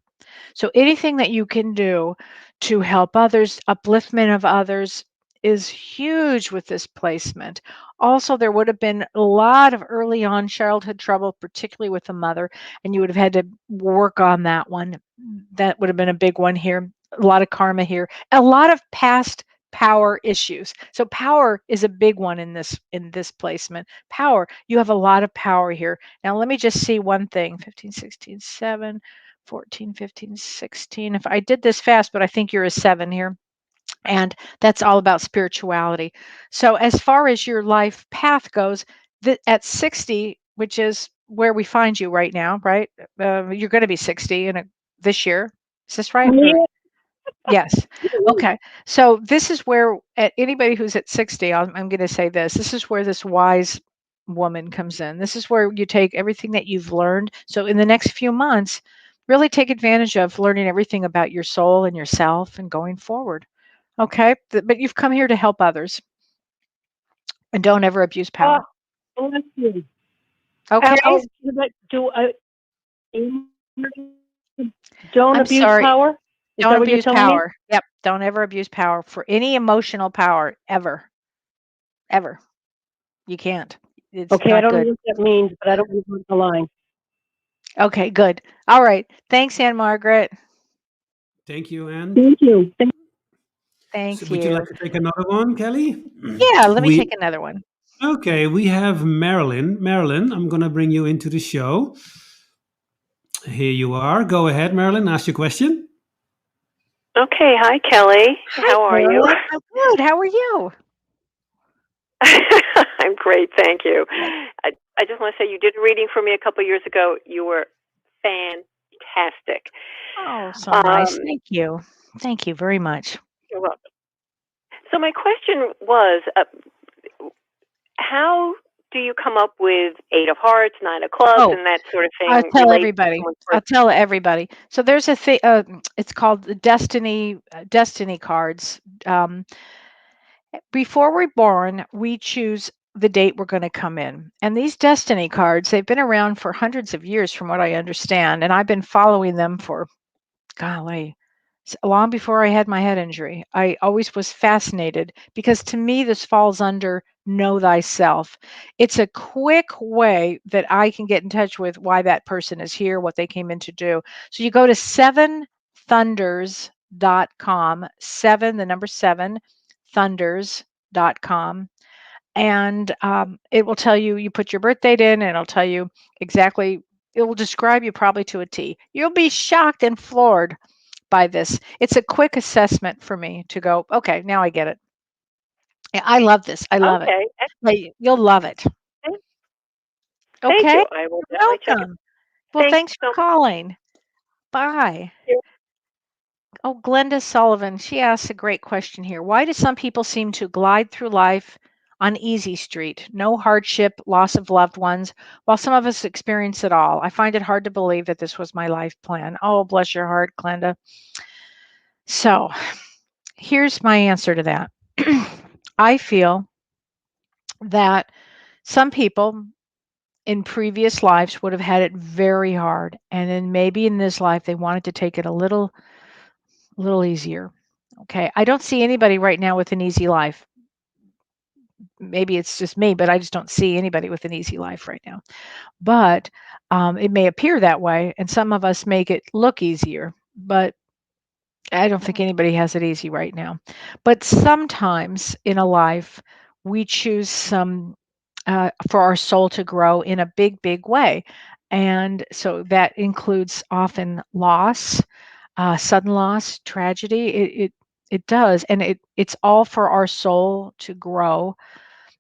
So anything that you can do to help others, upliftment of others is huge with this placement. Also, there would have been a lot of early on childhood trouble, particularly with the mother, and you would have had to work on that one. That would have been a big one here. A lot of karma here. A lot of past power issues. So power is a big one in this placement. Power, you have a lot of power here. Now let me just see one thing. 15, 16, 7. 14, 15, 16. If I did this fast, but I think you're a 7 here. And that's all about spirituality. So as far as your life path goes, at 60, which is where we find you right now, right? You're going to be 60 this year. Is this right? Yeah, Yes. Okay. So this is where anybody who's at 60, I'm going to say this. This is where this wise woman comes in. This is where you take everything that you've learned. So in the next few months, really take advantage of learning everything about your soul and yourself and going forward. Okay. But you've come here to help others and don't ever abuse Oh, power. bless you. Okay. Do I don't I'm abuse sorry. power? Is Don't that what you're abuse telling me? power. Yep. Don't ever abuse power for any emotional power ever. Ever. You can't. It's Okay, I not don't know good. what that means, but I don't want the line. Okay, good. All right. Thanks, Ann Margaret. Thank you, Anne. Thank you. So Thank would you like you. to take another one, Kelly? Yeah, let me We take another one. Okay, we have Marilyn. Marilyn, I'm gonna bring you into the show. Here you are. Go ahead, Marilyn. Ask your question. Okay, hi Kelly. Hi, How are you? Marilyn. I'm good. How are you? I'm great, thank you. I just want to say you did a reading for me a couple years ago. You were fantastic. Oh, so nice. Um, Thank you. Thank you very much. you're welcome. So my question was, how do you come up with 8 of hearts, 9 of clubs, Oh, and that sort of I'll thing tell relates to everybody. someone's I'll birth? tell everybody. So there's a thing. It's called the destiny cards. Before we're born, we choose the date we're going to come in. And these destiny cards, they've been around for hundreds of years, from what I understand. And I've been following them for, golly, long before I had my head injury. I always was fascinated because to me, this falls under know thyself. It's a quick way that I can get in touch with why that person is here, what they came in to do. So you go to seventhunders.com, the number seven, thunders.com. And it will tell you, you put your birth date in, and it'll tell you exactly, it will describe you probably to a T. You'll be shocked and floored by this. It's a quick assessment for me to go, okay, now I get it. Yeah, I love this. I love it. Okay, Like, you'll love it. excellent. Thank Okay? you. I will You're definitely check it. welcome. Well, Thanks thanks for so calling. Bye. much. Oh, Glenda Sullivan, she asks a great question here. Why do some people seem to glide through life on easy street? No hardship, loss of loved ones, while some of us experience it all. I find it hard to believe that this was my life plan. Oh, bless your heart, Glenda. So here's my answer to that. I feel that some people in previous lives would have had it very hard, and then maybe in this life they wanted to take it a little easier. Okay, I don't see anybody right now with an easy life. Maybe it's just me, but I just don't see anybody with an easy life right now. But it may appear that way, and some of us make it look easier. But I don't think anybody has it easy right now. But sometimes in a life, we choose some for our soul to grow in a big, big way. And so that includes often loss, sudden loss, tragedy. It does, and it's all for our soul to grow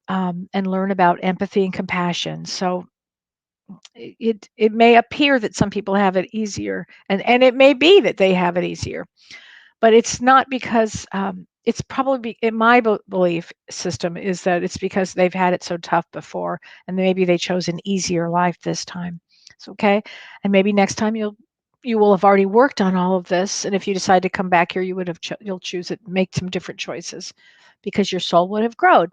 and learn about empathy and compassion. So it may appear that some people have it easier, and it may be that they have it easier, but it's not because it's probably in my belief system is that it's because they've had it so tough before, and maybe they chose an easier life this time. It's okay, and maybe next time you will have already worked on all of this, and if you decide to come back here, you would have you'll choose it, make some different choices, because your soul would have grown.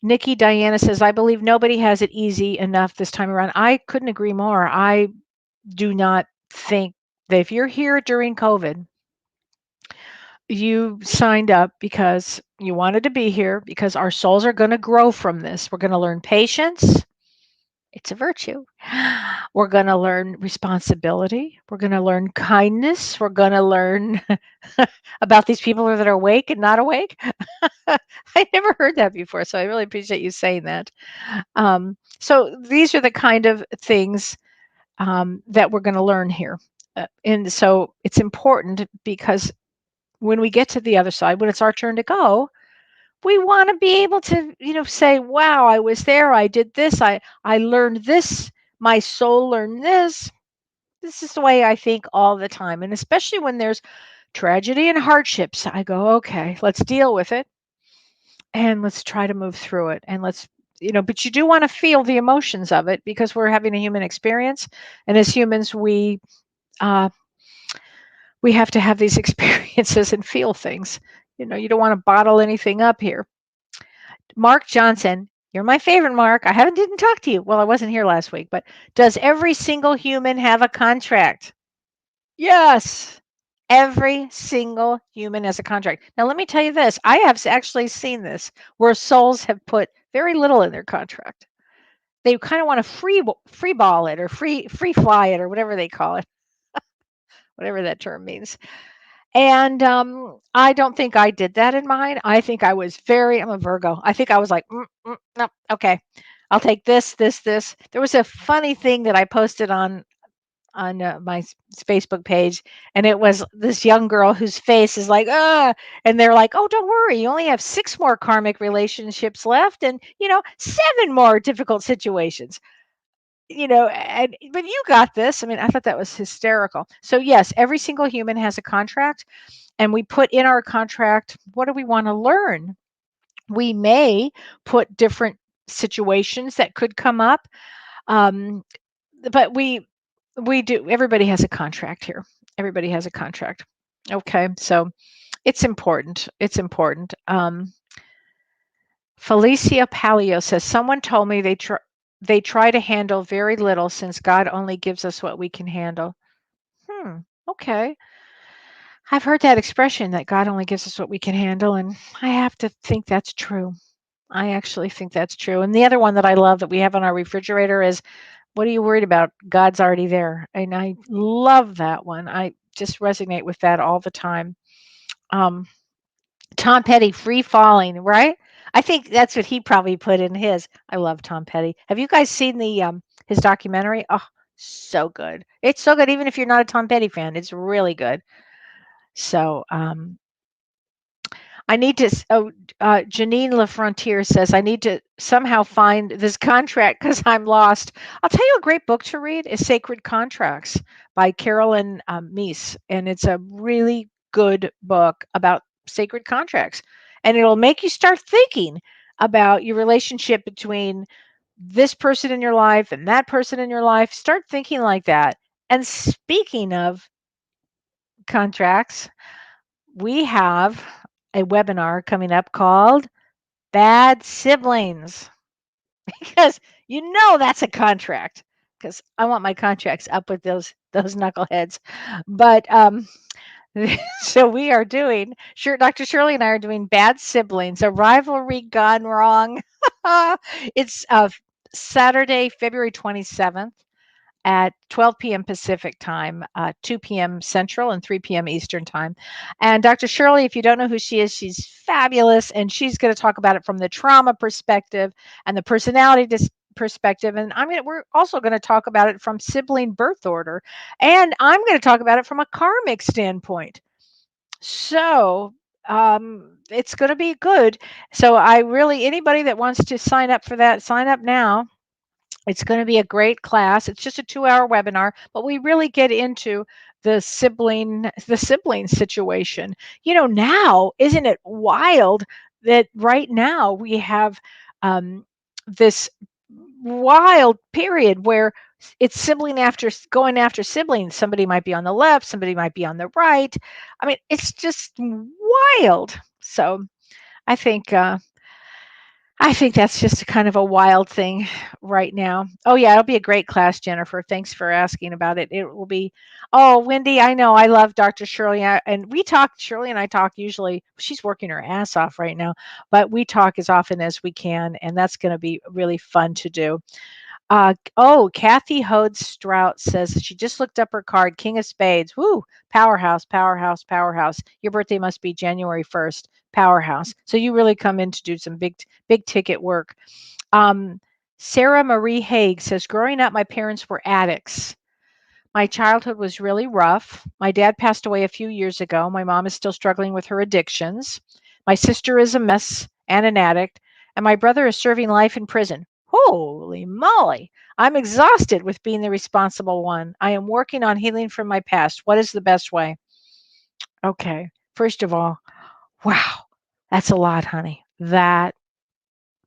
Nikki Diana says, I believe nobody has it easy enough this time around. I couldn't agree more. I do not think that if you're here during COVID, you signed up because you wanted to be here, because our souls are going to grow from this. We're going to learn patience. It's a virtue. We're going to learn responsibility. We're going to learn kindness. We're going to learn about these people that are awake and not awake. I never heard that before, so I really appreciate you saying that. So these are the kind of things that we're going to learn here. And so it's important because when we get to the other side, when it's our turn to go, we want to be able to, say, wow, I was there. I did this. I learned this. My soul learned this. This is the way I think all the time. And especially when there's tragedy and hardships, I go, okay, let's deal with it and let's try to move through it. And let's, but you do want to feel the emotions of it because we're having a human experience. And as humans, uh, we have to have these experiences and feel things. You don't want to bottle anything up here. Mark Johnson, you're my favorite, Mark. Didn't talk to you. Well, I wasn't here last week, but does every single human have a contract? Yes. Every single human has a contract. Now, let me tell you this. I have actually seen this where souls have put very little in their contract. They kind of want to free ball it or free fly it or whatever they call it, whatever that term means. And I don't think I did that in mine. I think I'm a Virgo. I think I was like, no, okay, I'll take this, this, this. There was a funny thing that I posted on my Facebook page, and it was this young girl whose face is like, and they're like, oh, don't worry, you only have 6 more karmic relationships left, and 7 more difficult situations. But you got this. I mean, I thought that was hysterical. So yes, every single human has a contract, and we put in our contract, what do we want to learn? We may put different situations that could come up, but we do. Everybody has a contract here. Everybody has a contract. Okay, so it's important. It's important. Felicia Palio says, someone told me they try to handle very little since God only gives us what we can handle. Okay. I've heard that expression that God only gives us what we can handle, and I have to think that's true. I actually think that's true. And the other one that I love that we have on our refrigerator is, what are you worried about? God's already there. And I love that one. I just resonate with that all the time. Tom Petty, Free Falling, right? I think that's what he probably put in his. I love Tom Petty. Have you guys seen the his documentary? Oh, so good. It's so good even if you're not a Tom Petty fan. It's really good. So, I need to Janine LaFrontier says, I need to somehow find this contract because I'm lost. I'll tell you a great book to read is Sacred Contracts by Carolyn Meese. And it's a really good book about sacred contracts. And it'll make you start thinking about your relationship between this person in your life and that person in your life. Start thinking like that. And speaking of contracts, we have a webinar coming up called Bad Siblings because that's a contract because I want my contracts up with those knuckleheads. But so we are doing, Dr. Shirley and I are doing Bad Siblings, a rivalry gone wrong. It's Saturday, February 27th. At 12 p.m. Pacific time, 2 p.m. Central, and 3 p.m. Eastern time. And Dr. Shirley, if you don't know who she is, she's fabulous, and she's going to talk about it from the trauma perspective and the personality perspective. And we're also going to talk about it from sibling birth order, and I'm going to talk about it from a karmic standpoint. So it's going to be good. So anybody that wants to sign up for that, sign up now. It's going to be a great class. It's just a 2-hour webinar, but we really get into the sibling situation. Now, isn't it wild that right now we have this wild period where it's going after siblings. Somebody might be on the left, somebody might be on the right. I mean, it's just wild. So I think that's just kind of a wild thing right now. Oh, yeah, it'll be a great class, Jennifer. Thanks for asking about it. It will be. Oh, Wendy, I know. I love Dr. Shirley. Shirley and I talk usually. She's working her ass off right now, but we talk as often as we can, and that's going to be really fun to do. Kathy Hodes Strout says she just looked up her card, King of Spades. Woo, powerhouse, powerhouse, powerhouse. Your birthday must be January 1st. Powerhouse. So you really come in to do some big ticket work. Sarah Marie Haig says, growing up, my parents were addicts. My childhood was really rough. My dad passed away a few years ago. My mom is still struggling with her addictions. My sister is a mess and an addict, and my brother is serving life in prison. Holy moly. I'm exhausted with being the responsible one. I am working on healing from my past. What is the best way? Okay. First of all, wow, that's a lot, honey. That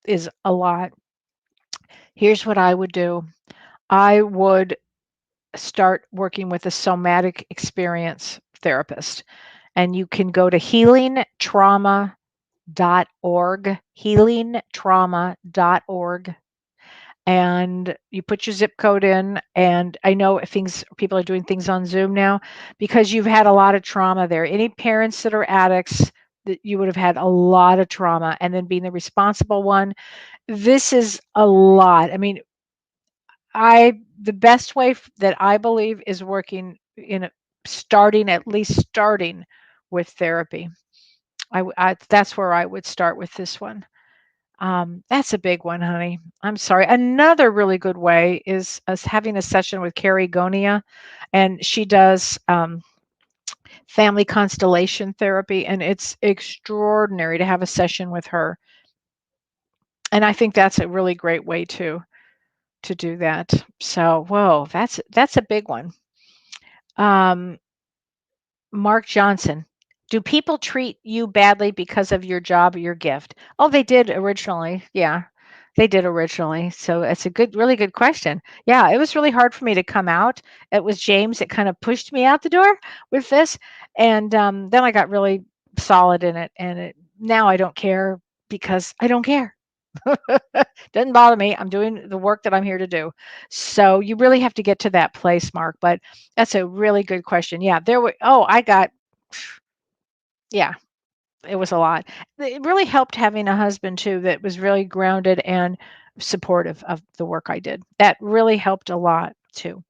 is a lot. Here's what I would do. I would start working with a somatic experience therapist. And you can go to healingtrauma.org, healingtrauma.org. And you put your zip code in, and I know people are doing things on Zoom now because you've had a lot of trauma there. Any parents that are addicts, that you would have had a lot of trauma, and then being the responsible one, this is a lot. I mean, the best way that I believe is working at least starting with therapy. That's where I would start with this one. That's a big one, honey. I'm sorry. Another really good way is us having a session with Carrie Gonia, and she does family constellation therapy, and it's extraordinary to have a session with her. And I think that's a really great way to do that. So, whoa, that's a big one. Mark Johnson. Do people treat you badly because of your job or your gift? Oh, they did originally. Yeah, they did originally. So it's really good question. Yeah, it was really hard for me to come out. It was James that kind of pushed me out the door with this. And then I got really solid in it. And now I don't care because I don't care. Doesn't bother me. I'm doing the work that I'm here to do. So you really have to get to that place, Mark. But that's a really good question. Yeah, yeah, it was a lot. It really helped having a husband too that was really grounded and supportive of the work I did. That really helped a lot too.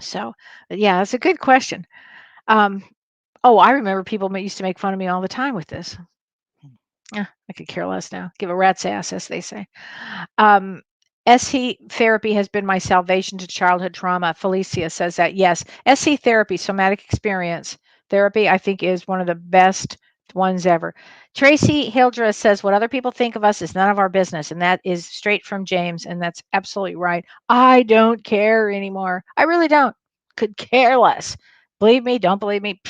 So yeah, that's a good question. I remember people used to make fun of me all the time with this. Yeah, I could care less now. Give a rat's ass, as they say. SE therapy has been my salvation to childhood trauma. Felicia says that. Yes, SE therapy, somatic experience therapy, I think is one of the best ones ever. Tracy Hildreth says, what other people think of us is none of our business. And that is straight from James. And that's absolutely right. I don't care anymore. I really don't. Could care less. Believe me, don't believe me.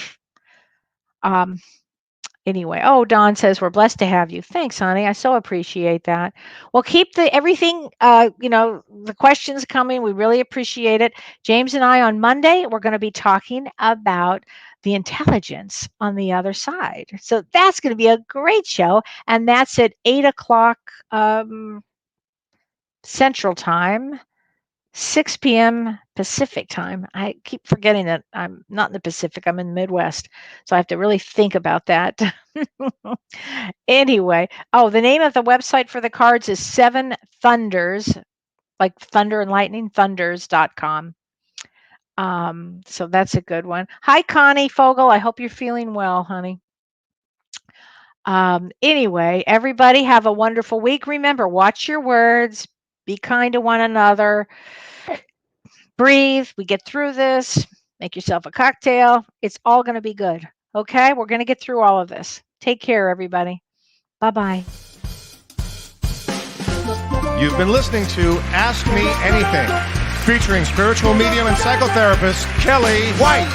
Anyway, Dawn says we're blessed to have you. Thanks, honey. I so appreciate that. Well, keep everything, the questions coming. We really appreciate it. James and I on Monday, we're going to be talking about the intelligence on the other side. So that's going to be a great show. And that's at 8:00 Central Time, 6 p.m. Pacific time. I keep forgetting that I'm not in the Pacific. I'm in the Midwest. So I have to really think about that. Anyway, the name of the website for the cards is 7 Thunders, like thunder and lightning, thunders.com. So that's a good one. Hi, Connie Fogel. I hope you're feeling well, honey. Anyway, everybody have a wonderful week. Remember, watch your words, be kind to one another. Breathe. We get through this. Make yourself a cocktail. It's all going to be good. Okay? We're going to get through all of this. Take care, everybody. Bye-bye. You've been listening to Ask Me Anything, featuring spiritual medium and psychotherapist Kellee White.